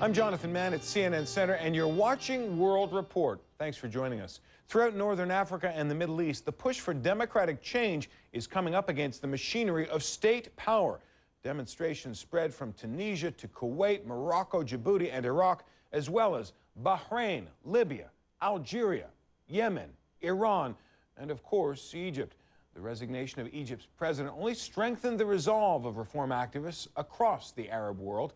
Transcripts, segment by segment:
I'm Jonathan Mann at CNN Center, and you're watching World Report. Thanks for joining us. Throughout Northern Africa and the Middle East, the push for democratic change is coming up against the machinery of state power. Demonstrations spread from Tunisia to Kuwait, Morocco, Djibouti, and Iraq, as well as Bahrain, Libya, Algeria, Yemen, Iran, and of course, Egypt. The resignation of Egypt's president only strengthened the resolve of reform activists across the Arab world.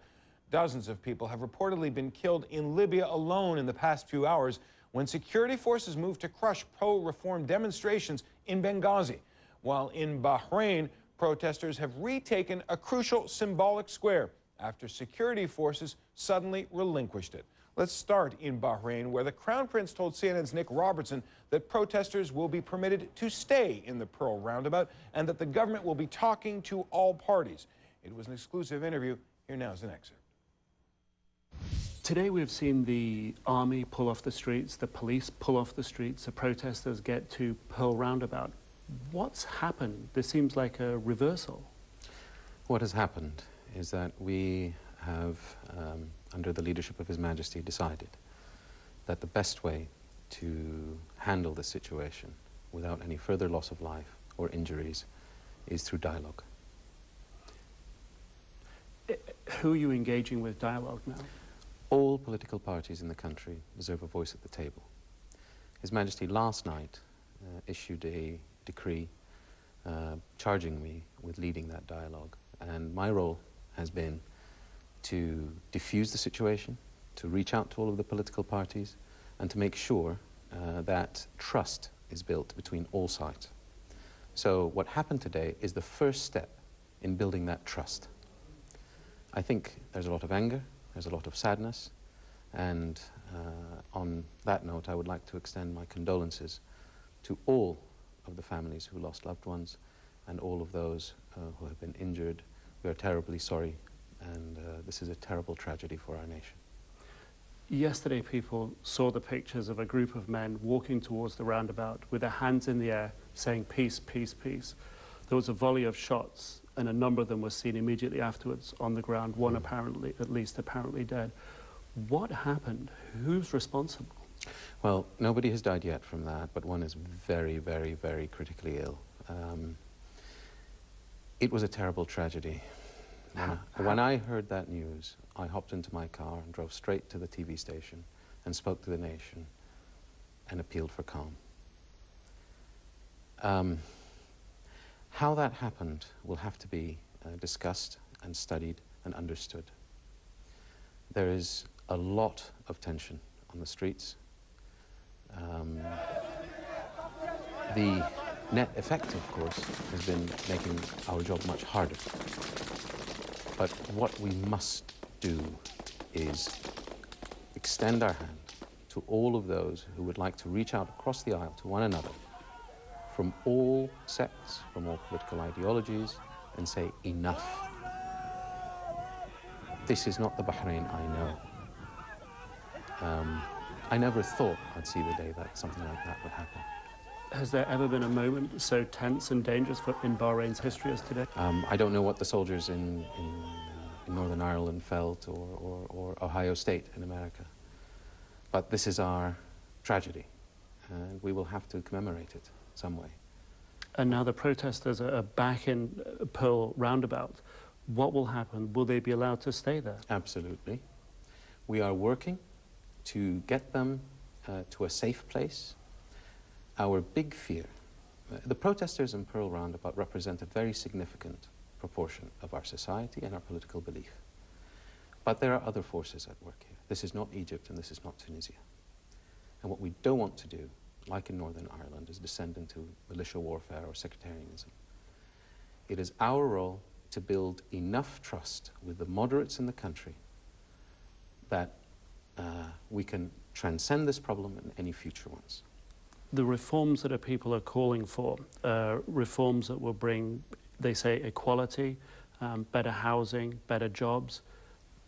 Dozens of people have reportedly been killed in Libya alone in the past few hours when security forces moved to crush pro-reform demonstrations in Benghazi. While in Bahrain, protesters have retaken a crucial symbolic square after security forces suddenly relinquished it. Let's start in Bahrain, where the Crown Prince told CNN's Nick Robertson that protesters will be permitted to stay in the Pearl Roundabout and that the government will be talking to all parties. It was an exclusive interview. Here now is an excerpt. Today we've seen the army pull off the streets, the police pull off the streets, the protesters get to Pearl Roundabout. What's happened? This seems like a reversal. What has happened is that we have, under the leadership of His Majesty, decided that the best way to handle this situation without any further loss of life or injuries is through dialogue. Who are you engaging with dialogue now? All political parties in the country deserve a voice at the table. His Majesty last night issued a decree charging me with leading that dialogue, and my role has been to diffuse the situation, to reach out to all of the political parties, and to make sure that trust is built between all sides. So what happened today is the first step in building that trust. I think there's a lot of anger, there's a lot of sadness, and on that note, I would like to extend my condolences to all of the families who lost loved ones and all of those who have been injured. We are terribly sorry, and this is a terrible tragedy for our nation. Yesterday, people saw the pictures of a group of men walking towards the roundabout with their hands in the air, saying, "Peace, peace, peace." There was a volley of shots, and a number of them were seen immediately afterwards on the ground, one apparently, at least apparently dead. What happened? Who's responsible? Well, nobody has died yet from that, but one is very, very, very critically ill. It was a terrible tragedy. When I heard that news, I hopped into my car and drove straight to the TV station and spoke to the nation and appealed for calm. How that happened will have to be discussed and studied and understood. There is a lot of tension on the streets. The net effect, of course, has been making our job much harder. But what we must do is extend our hand to all of those who would like to reach out across the aisle to one another from all sects, from all political ideologies, and say, enough. This is not the Bahrain I know. I never thought I'd see the day that something like that would happen. Has there ever been a moment so tense and dangerous in Bahrain's history as today? I don't know what the soldiers in Northern Ireland felt, or Ohio State in America. But this is our tragedy, and we will have to commemorate it some way. And now the protesters are back in Pearl Roundabout. What will happen? Will they be allowed to stay there? Absolutely. We are working to get them to a safe place. Our big fear, the protesters in Pearl Roundabout represent a very significant proportion of our society and our political belief. But there are other forces at work here. This is not Egypt and this is not Tunisia. And what we don't want to do, like in Northern Ireland, is descend into militia warfare or sectarianism. It is our role to build enough trust with the moderates in the country that we can transcend this problem and any future ones. The reforms that people are calling for, reforms that will bring, they say, equality, better housing, better jobs.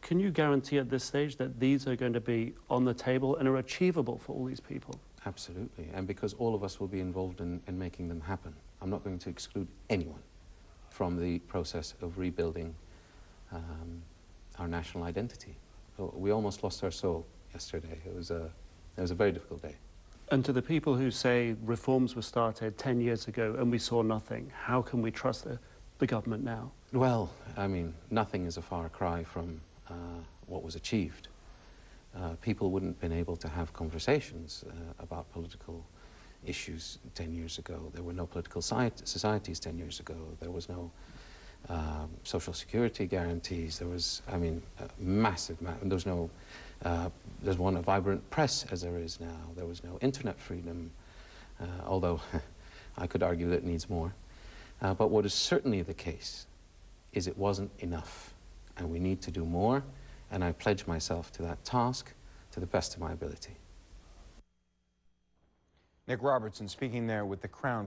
Can you guarantee at this stage that these are going to be on the table and are achievable for all these people? Absolutely, and because all of us will be involved in making them happen. I'm not going to exclude anyone from the process of rebuilding our national identity, we almost lost our soul yesterday. It was a very difficult day. And to the people who say reforms were started 10 years ago and we saw nothing, how can we trust the government now? Well, I mean, nothing is a far cry from what was achieved. People wouldn't have been able to have conversations about political issues 10 years ago. There were no political societies 10 years ago. There was no social security guarantees. There was, I mean, there's one a vibrant press as there is now. There was no internet freedom, although I could argue that it needs more. But what is certainly the case is it wasn't enough, and we need to do more, and I pledge myself to that task to the best of my ability. Nick Robertson speaking there with the Crown